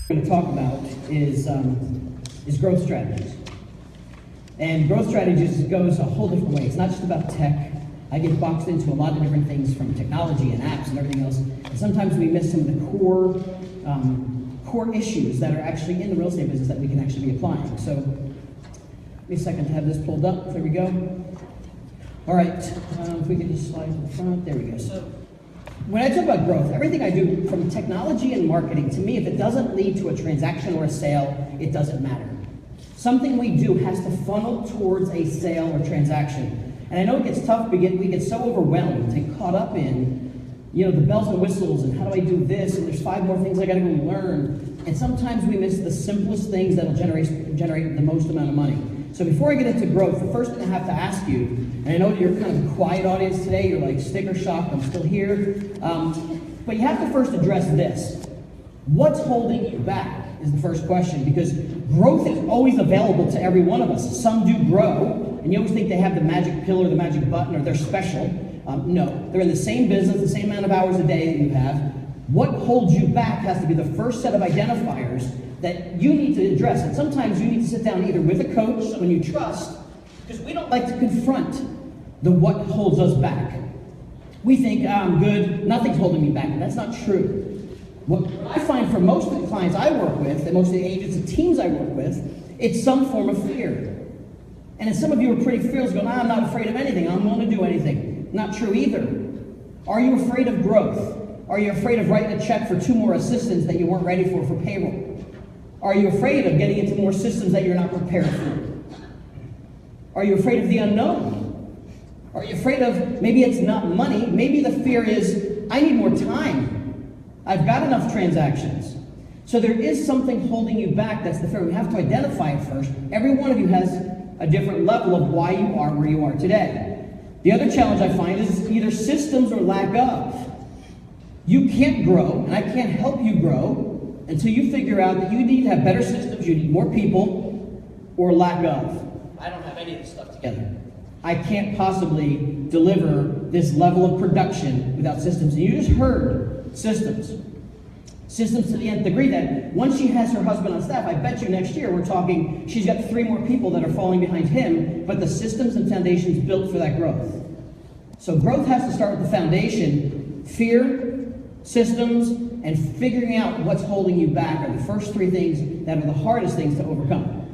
going to talk about is growth strategies. And growth strategies goes a whole different way. It's not just about tech. I get boxed into a lot of different things from technology and apps and everything else. And sometimes we miss some of the core issues that are actually in the real estate business that we can actually be applying. So, give me a second to have this pulled up. There we go. All right, if we can just slide to the front. There we go. So, when I talk about growth, everything I do from technology and marketing, to me, if it doesn't lead to a transaction or a sale, it doesn't matter. Something we do has to funnel towards a sale or transaction. And I know it gets tough, we get so overwhelmed and caught up in, the bells and whistles and how do I do this, and there's 5 more things I gotta go learn. And sometimes we miss the simplest things that'll generate the most amount of money. So before I get into growth, the first thing I have to ask you, and I know you're kind of a quiet audience today, you're like sticker shock, I'm still here, but you have to first address this. What's holding you back is the first question, because growth is always available to every one of us. Some do grow, and you always think they have the magic pill or the magic button or they're special. No, they're in the same business, the same amount of hours a day that you have. What holds you back has to be the first set of identifiers that you need to address. And sometimes you need to sit down either with a coach, someone you trust, because we don't like to confront the what holds us back. We think, I'm good, nothing's holding me back, and that's not true. What I find for most of the clients I work with, and most of the agents and teams I work with, it's some form of fear. And some of you are pretty fearless, going, I'm not afraid of anything, I'm willing to do anything. Not true either. Are you afraid of growth? Are you afraid of writing a check for 2 more assistants that you weren't ready for payroll? Are you afraid of getting into more systems that you're not prepared for? Are you afraid of the unknown? Are you afraid of, maybe it's not money, maybe the fear is, I need more time. I've got enough transactions. So there is something holding you back. That's the fear. We have to identify it first. Every one of you has a different level of why you are where you are today. The other challenge I find is either systems or lack of. You can't grow, and I can't help you grow until you figure out that you need to have better systems, you need more people, or lack of. I don't have any of this stuff together. I can't possibly deliver this level of production without systems. And you just heard systems. Systems to the nth degree that once she has her husband on staff, I bet you next year we're talking, she's got 3 more people that are falling behind him, but the systems and foundations built for that growth. So growth has to start with the foundation. Fear, systems, and figuring out what's holding you back are the first 3 things that are the hardest things to overcome.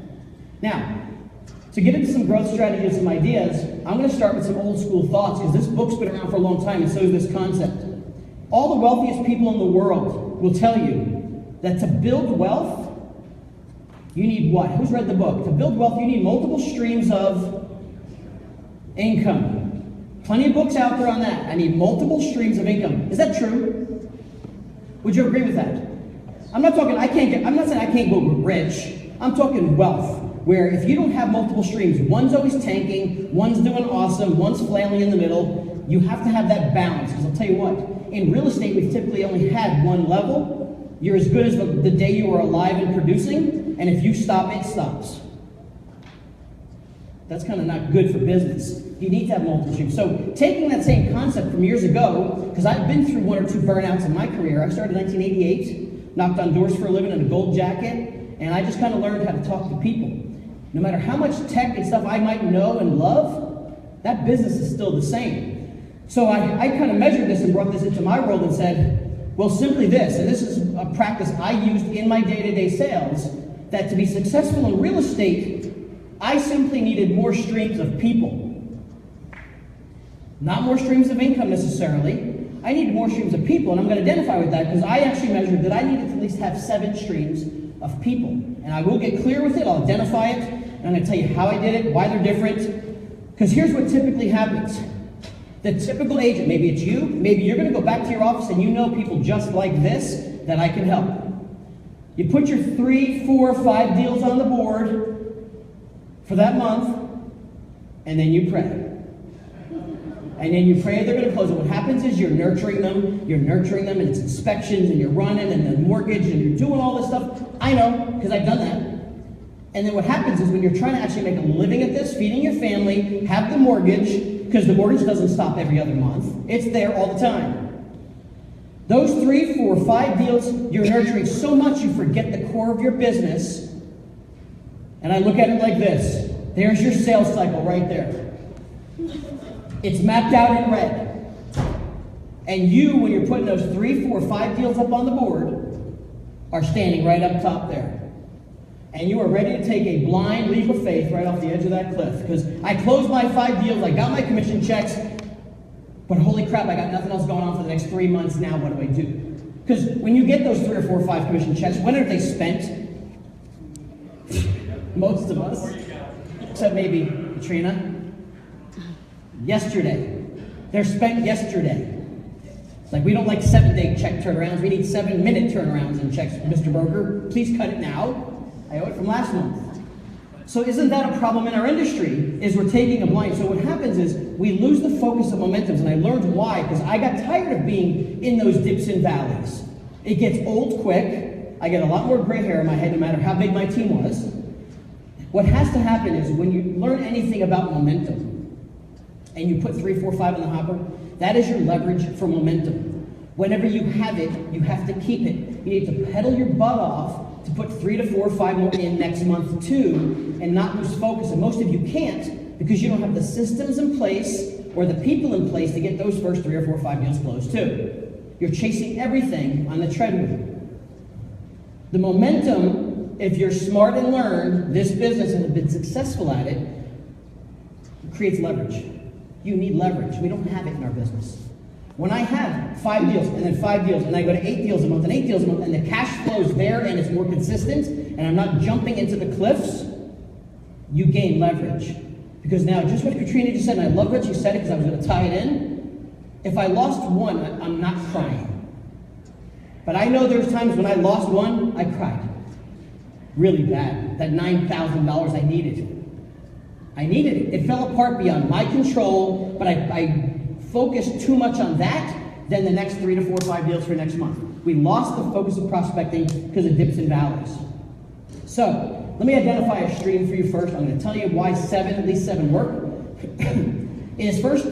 Now, to get into some growth strategies, some ideas, I'm going to start with some old school thoughts, because this book's been around for a long time, and so is this concept. All the wealthiest people in the world will tell you that to build wealth, you need what? Who's read the book? To build wealth, you need multiple streams of income. Plenty of books out there on that. I need multiple streams of income. Is that true? Would you agree with that? I'm not saying I can't go rich. I'm talking wealth, where if you don't have multiple streams, one's always tanking, one's doing awesome, one's flailing in the middle, you have to have that balance. Because I'll tell you what, in real estate, we've typically only had one level. You're as good as the day you were alive and producing, and if you stop, it stops. That's kind of not good for business. You need to have multiple streams. So taking that same concept from years ago, because I've been through 1 or 2 burnouts in my career. I started in 1988, knocked on doors for a living in a gold jacket, and I just kind of learned how to talk to people. No matter how much tech and stuff I might know and love, that business is still the same. So I kind of measured this and brought this into my world and said, well, simply this, and this is a practice I used in my day-to-day sales, that to be successful in real estate, I simply needed more streams of people. Not more streams of income necessarily. I needed more streams of people, and I'm going to identify with that because I actually measured that I needed to at least have 7 streams of people. And I will get clear with it, I'll identify it, and I'm going to tell you how I did it, why they're different. Because here's what typically happens. The typical agent, maybe it's you, maybe you're going to go back to your office and you know people just like this that I can help. You put your 3, 4, 5 deals on the board for that month, and then you pray. And then you pray they're going to close. And what happens is you're nurturing them, and it's inspections, and you're running, and the mortgage, and you're doing all this stuff. I know, because I've done that. And then what happens is when you're trying to actually make a living at this, feeding your family, have the mortgage, because the mortgage doesn't stop every other month. It's there all the time. Those 3, 4, 5 deals you're nurturing so much you forget the core of your business. And I look at it like this. There's your sales cycle right there. It's mapped out in red. And you, when you're putting those 3, 4, 5 deals up on the board, are standing right up top there. And you are ready to take a blind leap of faith right off the edge of that cliff. Because I closed my 5 deals, I got my commission checks, but holy crap, I got nothing else going on for the next 3 months. Now what do I do? Because when you get those 3 or 4 or 5 commission checks, when are they spent? Most of us, except maybe Katrina. Yesterday. They're spent yesterday. Like, we don't like 7-day check turnarounds. We need 7-minute turnarounds in checks, Mr. Broker. Please cut it now. I owe it from last month. So isn't that a problem in our industry, is we're taking a blind. So what happens is we lose the focus of momentums, and I learned why, because I got tired of being in those dips and valleys. It gets old quick. I get a lot more gray hair in my head no matter how big my team was. What has to happen is when you learn anything about momentum, and you put 3, 4, 5 in the hopper, that is your leverage for momentum. Whenever you have it, you have to keep it. You need to pedal your butt off to put 3 to 4 or 5 more in next month too, and not lose focus. And most of you can't because you don't have the systems in place or the people in place to get those first 3 or 4 or 5 deals closed too. You're chasing everything on the treadmill. The momentum, if you're smart and learn this business and have been successful at it, creates leverage. You need leverage. We don't have it in our business. When I have 5 deals and then 5 deals and I go to 8 deals a month and 8 deals a month and the cash flows there and it's more consistent and I'm not jumping into the cliffs, you gain leverage. Because now, just what Katrina just said, and I love what she said it because I was going to tie it in, if I lost one, I'm not crying. But I know there's times when I lost one, I cried. Really bad. That $9,000 I needed. I needed it. It fell apart beyond my control, but I focused too much on that than the next 3 to 4 or 5 deals for next month. We lost the focus of prospecting because of dips and valleys. So, let me identify a stream for you first. I'm going to tell you why at least 7 work. Is first,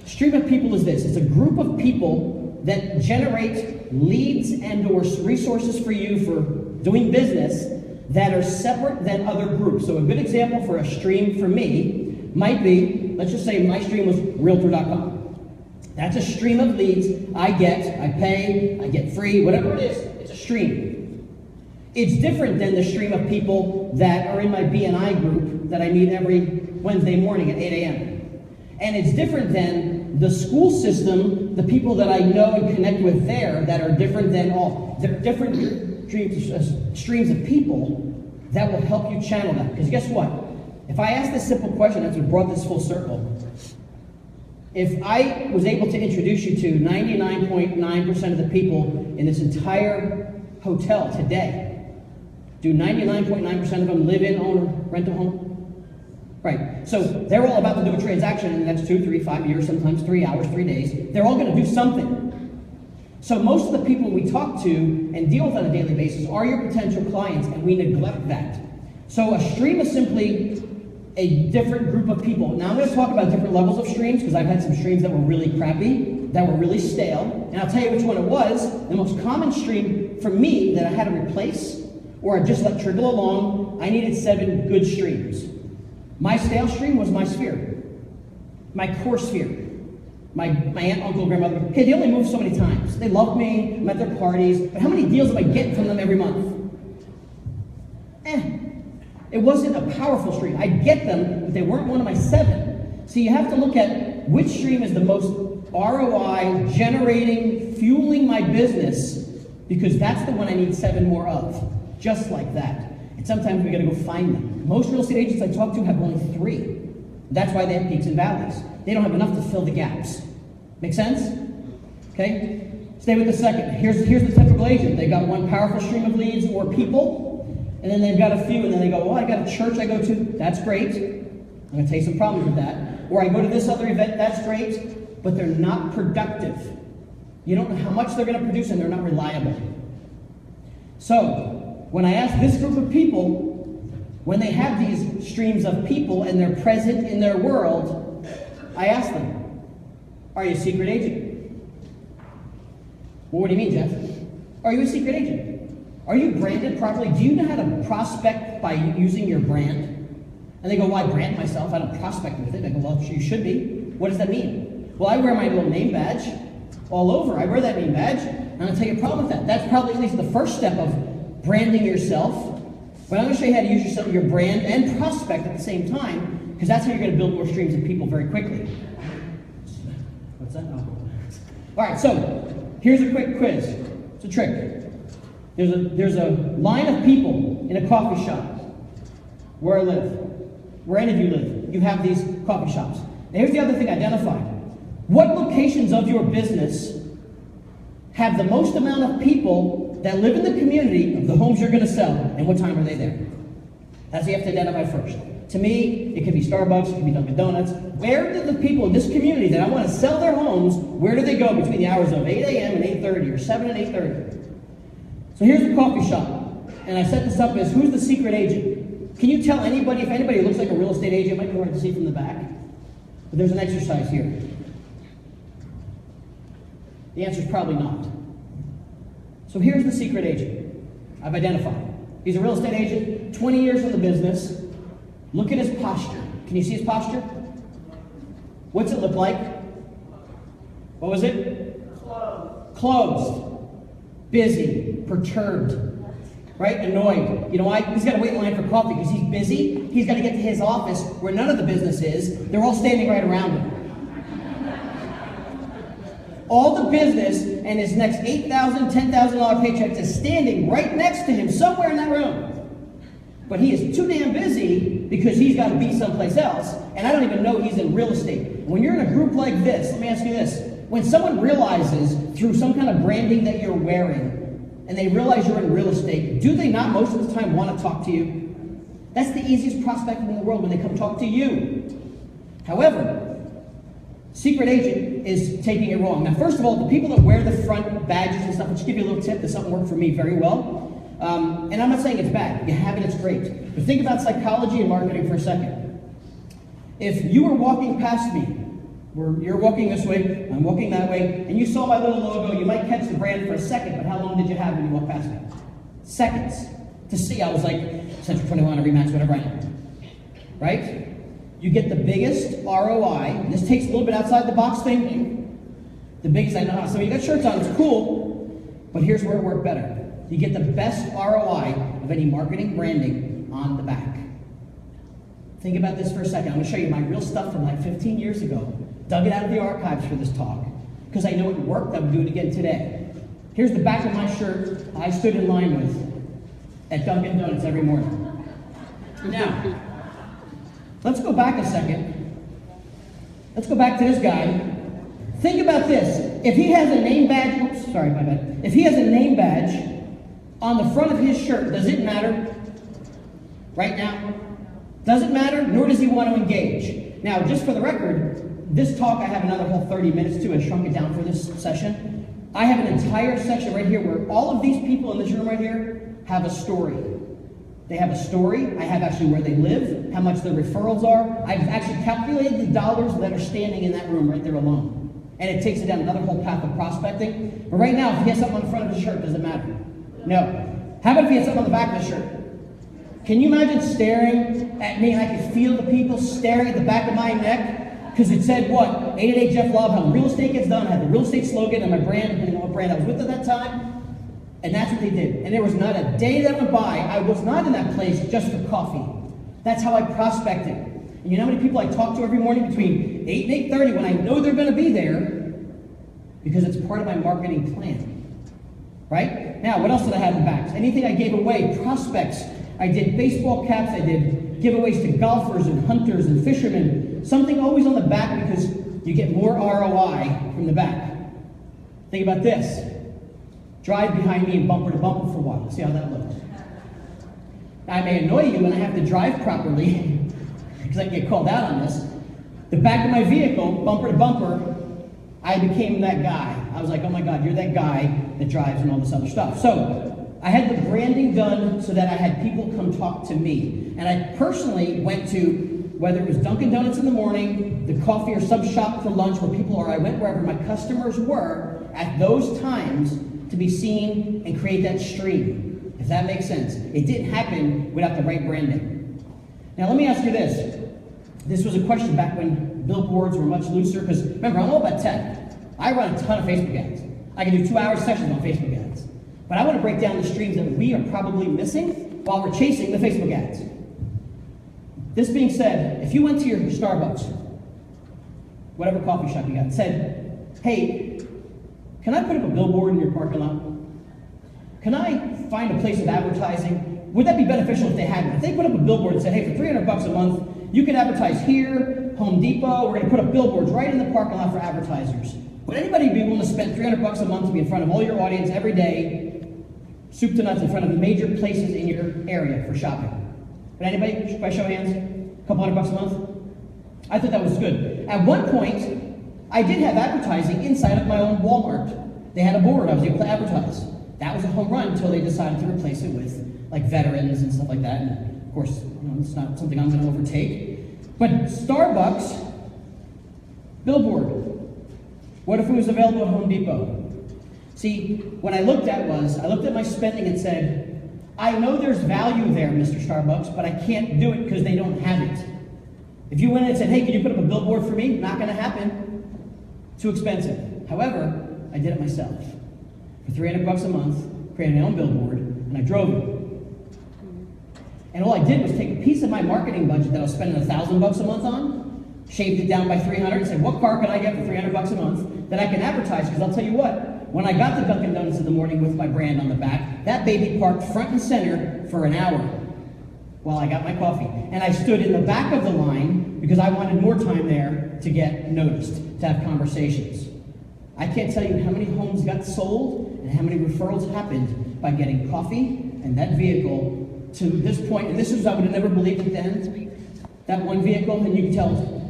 stream of people is this. It's a group of people that generate leads and or resources for you for doing business that are separate than other groups. So a good example for a stream for me might be, let's just say my stream was Realtor.com. That's a stream of leads I get, I pay, I get free, whatever it is, it's a stream. It's different than the stream of people that are in my BNI group that I meet every Wednesday morning at 8 a.m. And it's different than the school system, the people that I know and connect with there that are different than all. They're different streams of people that will help you channel that. Because guess what? If I ask this simple question, that's what brought this full circle. If I was able to introduce you to 99.9% of the people in this entire hotel today, do 99.9% of them live in, own, or rent a home? Right. So they're all about to do a transaction in the next 2, 3, 5 years, sometimes 3 hours, 3 days. They're all going to do something. So most of the people we talk to and deal with on a daily basis are your potential clients, and we neglect that. So a stream is simply a different group of people. Now I'm going to talk about different levels of streams because I've had some streams that were really crappy, that were really stale, and I'll tell you which one it was. The most common stream for me that I had to replace or I just let trickle along, I needed 7 good streams. My stale stream was my sphere, my core sphere. My aunt, uncle, grandmother, hey, they only move so many times. They love me, I'm at their parties, but how many deals am I getting from them every month? It wasn't a powerful stream. I'd get them, but they weren't one of my 7. So you have to look at which stream is the most ROI, generating, fueling my business, because that's the one I need 7 more of, just like that. And sometimes we gotta go find them. Most real estate agents I talk to have only 3. That's why they have peaks and valleys. They don't have enough to fill the gaps. Make sense? Okay? Stay with the second. Here's the typical agent. They got one powerful stream of leads or people, and then they've got a few, and then they go, well, I got a church I go to. That's great. I'm going to tell you some problems with that. Or I go to this other event. That's great. But they're not productive. You don't know how much they're going to produce, and they're not reliable. So, when I ask this group of people, when they have these streams of people and they're present in their world, I ask them, are you a secret agent? Well, what do you mean, Jeff? Are you a secret agent? Are you branded properly? Do you know how to prospect by using your brand? And they go, well, I brand myself. I don't prospect with it. I go, well, you should be. What does that mean? Well, I wear my little name badge all over. I wear that name badge, and I'm going to tell you a problem with that. That's probably at least the first step of branding yourself. But I'm going to show you how to use your brand and prospect at the same time, because that's how you're going to build more streams of people very quickly. What's that? Oh. All right, so here's a quick quiz. It's a trick. There's a line of people in a coffee shop where I live, where any of you live. You have these coffee shops. Now here's the other thing identified. What locations of your business have the most amount of people that live in the community of the homes you're going to sell, and what time are they there? That's what you have to identify first. To me, it could be Starbucks, it could be Dunkin' Donuts. Where do the people in this community that I want to sell their homes, where do they go between the hours of 8 a.m. and 8:30 or 7 and 8:30? So here's a coffee shop, and I set this up as who's the secret agent? Can you tell anybody, if anybody looks like a real estate agent, it might be hard to see from the back, but there's an exercise here. The answer is probably not. So here's the secret agent I've identified. He's a real estate agent, 20 years in the business. Look at his posture. Can you see his posture? What's it look like? What was it? Closed. Busy. Perturbed. Right? Annoyed. You know why? He's got to wait in line for coffee because he's busy. He's got to get to his office where none of the business is. They're all standing right around him. All the business and his next $8,000, $10,000 paycheck is standing right next to him somewhere in that room. But he is too damn busy because he's got to be someplace else, and I don't even know he's in real estate. When you're in a group like this, let me ask you this. When someone realizes through some kind of branding that you're wearing, and they realize you're in real estate, do they not most of the time want to talk to you? That's the easiest prospecting in the world when they come talk to you. However, secret agent is taking it wrong. Now, first of all, the people that wear the front badges and stuff, I'll just give you a little tip that something worked for me very well. And I'm not saying it's bad. You have it, it's great. But think about psychology and marketing for a second. If you were walking past me, you're walking this way, I'm walking that way, and you saw my little logo, you might catch the brand for a second, but how long did you have when you walked past me? Seconds. To see, I was like, Central 21, Remax, whatever I am. Right? You get the biggest ROI, and this takes a little bit outside the box thinking. The biggest, I know how some of you got shirts on, it's cool, but here's where it worked better. You get the best ROI of any marketing branding on the back. Think about this for a second. I'm going to show you my real stuff from like 15 years ago. Dug it out of the archives for this talk because I know it worked. I would do it again today. Here's the back of my shirt I stood in line with at Dunkin' Donuts every morning. Now, let's go back a second. Let's go back to this guy. Think about this. If he has a name badge, oops, sorry, my bad. If he has a name badge on the front of his shirt, does it matter? Right now? Doesn't matter, nor does he want to engage. Now, just for the record, this talk I have another whole 30 minutes to. I shrunk it down for this session. I have an entire section right here where all of these people in this room right here have a story. They have a story. I have actually where they live, how much their referrals are. I've actually calculated the dollars that are standing in that room right there alone. And it takes it down another whole path of prospecting. But right now, if he has something on the front of his shirt, does it matter? No. How about if he has something on the back of his shirt? Can you imagine staring at me and I could feel the people staring at the back of my neck? Because it said what? 888 Jeff Lobb, how real estate gets done. I had the real estate slogan and my brand, depending on what brand I was with at that time. And that's what they did. And there was not a day that went by I was not in that place just for coffee. That's how I prospected. And you know how many people I talk to every morning between 8 and 8:30 when I know they're going to be there? Because it's part of my marketing plan. Right? Now, what else did I have in the back? Anything I gave away, prospects. I did baseball caps, I did giveaways to golfers and hunters and fishermen. Something always on the back because you get more ROI from the back. Think about this. Drive behind me and bumper to bumper for a while. See how that looks. Now, I may annoy you when I have to drive properly because I can get called out on this. The back of my vehicle, bumper to bumper, I became that guy. I was like, oh my God, you're that guy that drives and all this other stuff. So I had the branding done so that I had people come talk to me. And I personally went to whether it was Dunkin' Donuts in the morning, the coffee or sub shop for lunch where people are, I went wherever my customers were at those times to be seen and create that stream, if that makes sense. It didn't happen without the right branding. Now let me ask you this. This was a question back when billboards were much looser, because remember, I'm all about tech. I run a ton of Facebook ads. I can do 2-hour sessions on Facebook ads. But I want to break down the streams that we are probably missing while we're chasing the Facebook ads. This being said, if you went to your Starbucks, whatever coffee shop you got, said, hey, can I put up a billboard in your parking lot? Can I find a place of advertising? Would that be beneficial if they had one? If they put up a billboard and said, hey, for $300 a month, you can advertise here, Home Depot, we're going to put up billboards right in the parking lot for advertisers. Would anybody be willing to spend $300 a month to be in front of all your audience every day, soup to nuts, in front of major places in your area for shopping? Would anybody, by show of hands, a couple $100 a month? I thought that was good. At one point, I did have advertising inside of my own Walmart. They had a board I was able to advertise. That was a home run until they decided to replace it with like veterans and stuff like that. And of course, it's not something I'm going to overtake. But Starbucks, billboard. What if it was available at Home Depot? See, what I looked at my spending and said, I know there's value there, Mr. Starbucks, but I can't do it because they don't have it. If you went in and said, hey, can you put up a billboard for me? Not going to happen. Too expensive. However, I did it myself. For $300 a month, created my own billboard, and I drove it. And all I did was take a piece of my marketing budget that I was spending $1,000 a month on, shaved it down by 300, and said, what car can I get for $300 a month that I can advertise? Because I'll tell you what, when I got to Dunkin' Donuts in the morning with my brand on the back, that baby parked front and center for an hour while I got my coffee. And I stood in the back of the line because I wanted more time there to get noticed, to have conversations. I can't tell you how many homes got sold and how many referrals happened by getting coffee and that vehicle to this point. And this is, I would have never believed it then. That one vehicle, and you can tell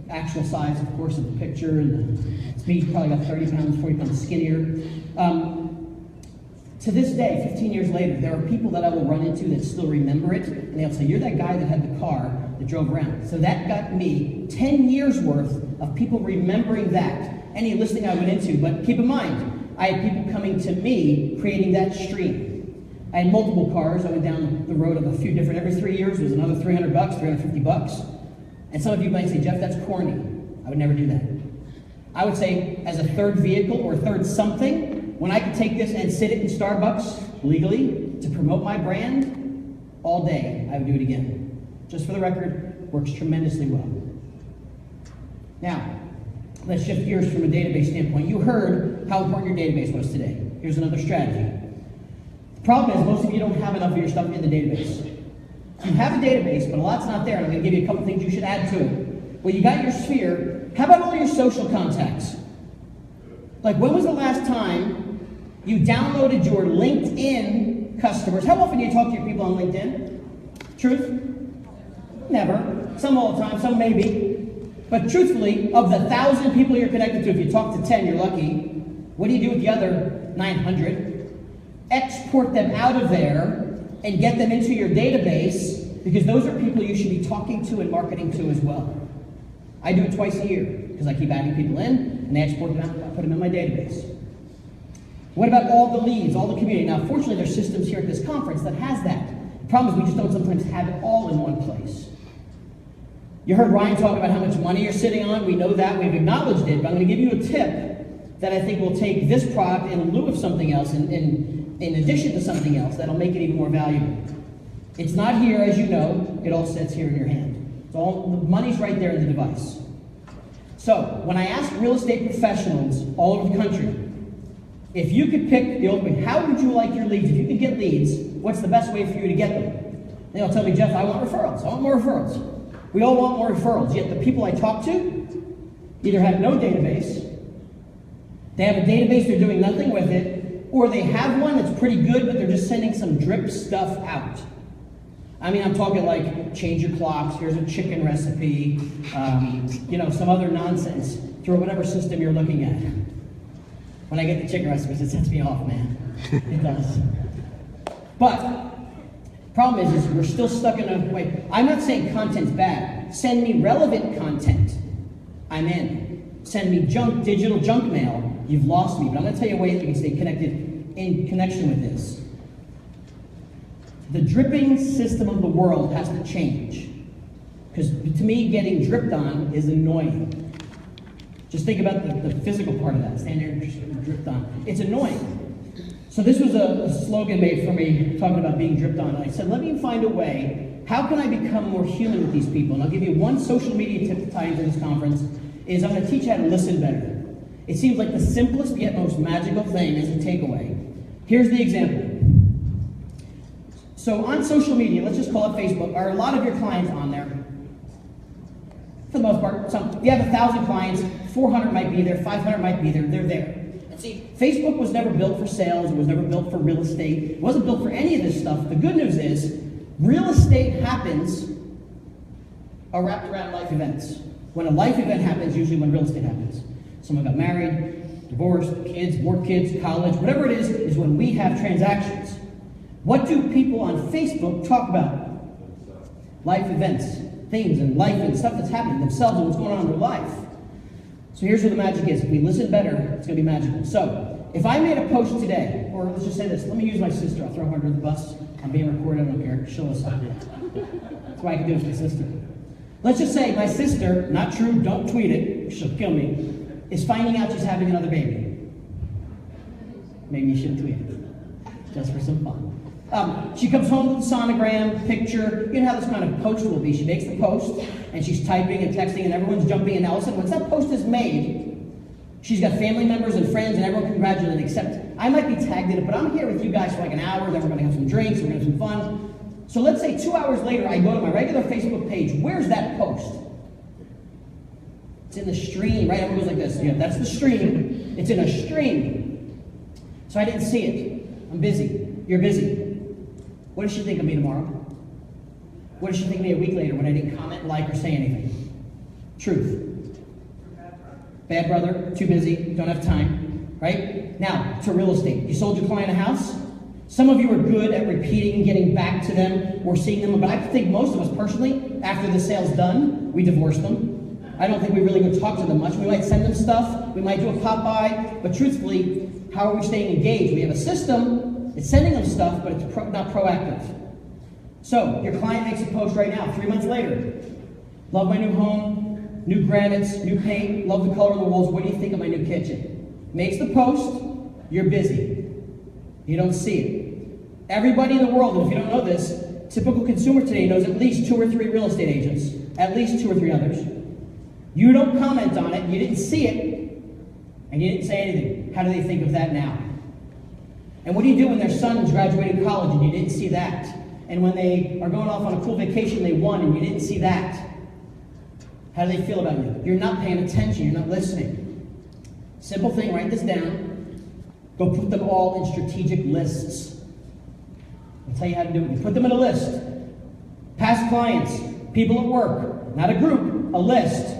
actual size, of course, of the picture, and it's me, probably about 30 pounds, 40 pounds skinnier. To this day, 15 years later, there are people that I will run into that still remember it, and they'll say, you're that guy that had the car that drove around. So that got me 10 years worth of people remembering that, any listing I went into. But keep in mind, I had people coming to me creating that stream. I had multiple cars. I went down the road of a few different, every 3 years was another $300, $350. And some of you might say, Jeff, that's corny. I would never do that. I would say, as a third vehicle or third something, when I could take this and sit it in Starbucks legally to promote my brand all day, I would do it again. Just for the record, works tremendously well. Now, let's shift gears from a database standpoint. You heard how important your database was today. Here's another strategy. The problem is most of you don't have enough of your stuff in the database. You have a database, but a lot's not there, and I'm going to give you a couple things you should add to it. Well, you got your sphere. How about all your social contacts? Like, when was the last time you downloaded your LinkedIn customers? How often do you talk to your people on LinkedIn? Truth? Never. Some all the time, some maybe. But truthfully, of the 1,000 people you're connected to, if you talk to 10, you're lucky. What do you do with the other 900? Export them out of there and get them into your database, because those are people you should be talking to and marketing to as well. I do it twice a year because I keep adding people in and they export them out and I put them in my database. What about all the leads, all the community? Now, fortunately, there's systems here at this conference that has that. The problem is we just don't sometimes have it all in one place. You heard Ryan talk about how much money you're sitting on. We know that. We've acknowledged it. But I'm going to give you a tip that I think will take this product in lieu of something else, in addition to something else, that'll make it even more valuable. It's not here, as you know. It all sits here in your hand. It's all, the money's right there in the device. So, when I ask real estate professionals all over the country, if you could pick the open, how would you like your leads? If you could get leads, what's the best way for you to get them? They'll tell me, Jeff, I want referrals. I want more referrals. We all want more referrals, yet the people I talk to either have no database, they have a database, they're doing nothing with it, or they have one that's pretty good, but they're just sending some drip stuff out. I mean, I'm talking like change your clocks, here's a chicken recipe, some other nonsense through whatever system you're looking at. When I get the chicken recipes, it sets me off, man. It does. But problem is we're still stuck in a way. I'm not saying content's bad. send me relevant content, I'm in. Send me digital junk mail, you've lost me. But I'm going to tell you a way that you can stay connected in connection with this. The dripping system of the world has to change. Because to me, getting dripped on is annoying. Just think about the physical part of that. Stand there and just dripped on. It's annoying. So this was a slogan made for me, talking about being dripped on. And I said, let me find a way. How can I become more human with these people? And I'll give you one social media tip to tie into this conference, is I'm going to teach you how to listen better. It seems like the simplest yet most magical thing as a takeaway. Here's the example. So on social media, let's just call it Facebook, are a lot of your clients on there? For the most part, if you have 1,000 clients, 400 might be there, 500 might be there, they're there. And see, Facebook was never built for sales, it was never built for real estate, it wasn't built for any of this stuff. The good news is, real estate happens are wrapped around life events. When a life event happens, usually when real estate happens. Someone got married, divorced, kids, more kids, college, whatever it is when we have transactions. What do people on Facebook talk about? Life events, things and life and stuff that's happening themselves and what's going on in their life. So here's where the magic is. If we listen better, it's going to be magical. So if I made a post today, or let's just say this, let me use my sister. I'll throw her under the bus. I'm being recorded, I don't care. She'll listen. That's why I can do it with my sister. Let's just say my sister, not true, don't tweet it, she'll kill me, is finding out she's having another baby. Maybe you shouldn't tweet it, just for some fun. She comes home with a sonogram, picture, you know how this kind of post will be. She makes the post, and she's typing and texting, and everyone's jumping in. Allison, once that post is made, she's got family members and friends, and everyone congratulating, except I might be tagged in it, but I'm here with you guys for like an hour, then we're going to have some drinks, we're going to have some fun. So let's say 2 hours later, I go to my regular Facebook page. Where's that post? It's in the stream, right? Everyone goes like this. Yeah, that's the stream. It's in a stream. So I didn't see it. I'm busy. You're busy. What does she think of me tomorrow? What does she think of me a week later when I didn't comment, like, or say anything? Truth. Bad brother, too busy, don't have time, right? Now, to real estate. You sold your client a house? Some of you are good at repeating and getting back to them or seeing them, but I think most of us personally, after the sale's done, we divorce them. I don't think we really go talk to them much. We might send them stuff, we might do a pop-by, but truthfully, how are we staying engaged? We have a system, it's sending them stuff, but it's not proactive. So, your client makes a post right now, 3 months later. Love my new home, new granites, new paint, love the color of the walls, what do you think of my new kitchen? Makes the post, you're busy. You don't see it. Everybody in the world, and if you don't know this, typical consumer today knows at least 2 or 3 real estate agents, at least 2 or 3 others. You don't comment on it, you didn't see it, and you didn't say anything. How do they think of that now? And what do you do when their son is graduating college and you didn't see that? And when they are going off on a cool vacation they won and you didn't see that? How do they feel about you? You're not paying attention, you're not listening. Simple thing, write this down. Go put them all in strategic lists. I'll tell you how to do it. You put them in a list. Past clients, people at work, not a group, a list.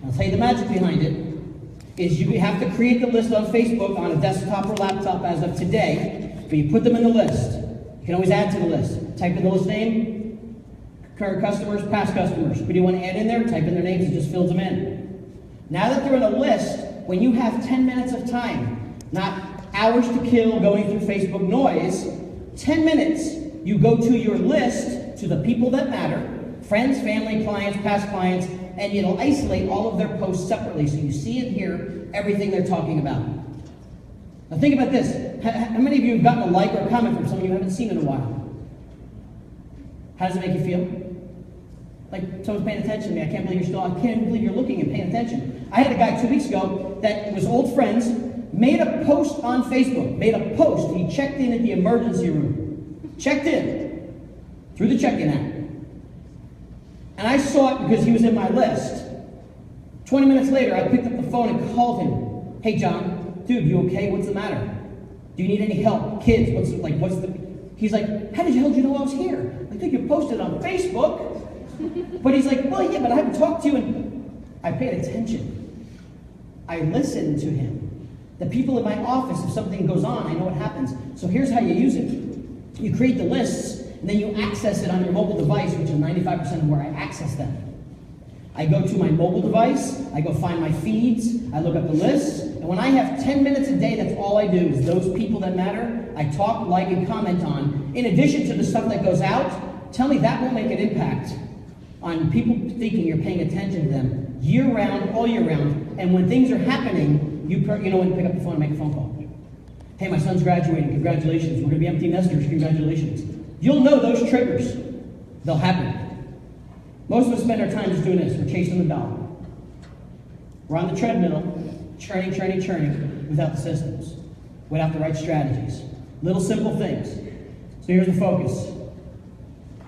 I'll tell you the magic behind it is you have to create the list on Facebook on a desktop or laptop as of today, but you put them in the list. You can always add to the list. Type in the list name, current customers, past customers. What do you want to add in there? Type in their names, it just fills them in. Now that they're in a list, when you have 10 minutes of time, not hours to kill going through Facebook noise, 10 minutes, you go to your list, to the people that matter, friends, family, clients, past clients, and it'll isolate all of their posts separately so you see and hear everything they're talking about. Now think about this. How many of you have gotten a like or a comment from someone you haven't seen in a while? How does it make you feel? Like someone's paying attention to me. I can't believe you're looking and paying attention. I had a guy 2 weeks ago that was old friends, made a post on Facebook, made a post. He checked in at the emergency room. Checked in through the check-in app. And I saw it because he was in my list. 20 minutes later, I picked up the phone and called him. Hey, John, dude, you okay? What's the matter? Do you need any help? Kids, what's the... He's like, how did you know I was here? I think you posted on Facebook. But he's like, well, yeah, but I haven't talked to you. And I paid attention. I listened to him. The people in my office, if something goes on, I know what happens. So here's how you use it. You create the lists, and then you access it on your mobile device, which is 95% of where I access them. I go to my mobile device, I go find my feeds, I look up the lists, and when I have 10 minutes a day, that's all I do is those people that matter, I talk, like, and comment on. In addition to the stuff that goes out, tell me that will make an impact on people thinking you're paying attention to them year round, all year round, and when things are happening, you know when to pick up the phone and make a phone call. Hey, my son's graduating, congratulations. We're gonna be empty nesters, congratulations. You'll know those triggers. They'll happen. Most of us spend our time just doing this. We're chasing the dollar. We're on the treadmill, churning without the systems, without the right strategies. Little simple things. So here's the focus.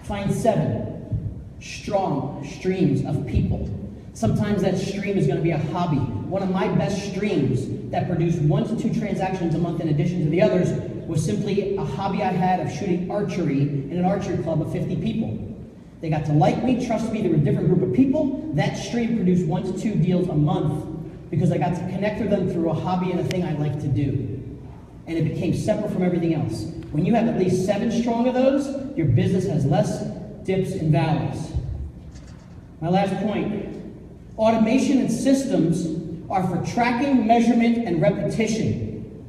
Find 7 strong streams of people. Sometimes that stream is going to be a hobby. One of my best streams that produced 1 to 2 transactions a month in addition to the others was simply a hobby I had of shooting archery in an archery club of 50 people. They got to like me, trust me, they were a different group of people. That stream produced 1 to 2 deals a month because I got to connect with them through a hobby and a thing I like to do. And it became separate from everything else. When you have at least 7 strong of those, your business has less dips and valleys. My last point. Automation and systems are for tracking, measurement, and repetition.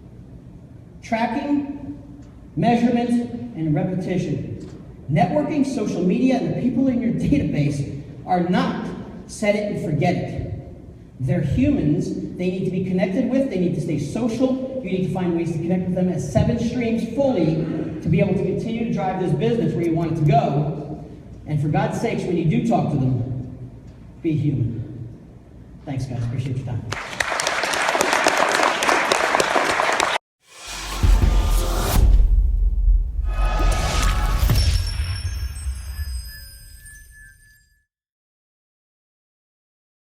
Tracking, measurement, and repetition. Networking, social media, and the people in your database are not set it and forget it. They're humans. They need to be connected with. They need to stay social. You need to find ways to connect with them as 7 streams fully to be able to continue to drive this business where you want it to go. And for God's sakes, when you do talk to them, be human. Thanks, guys. Appreciate your time.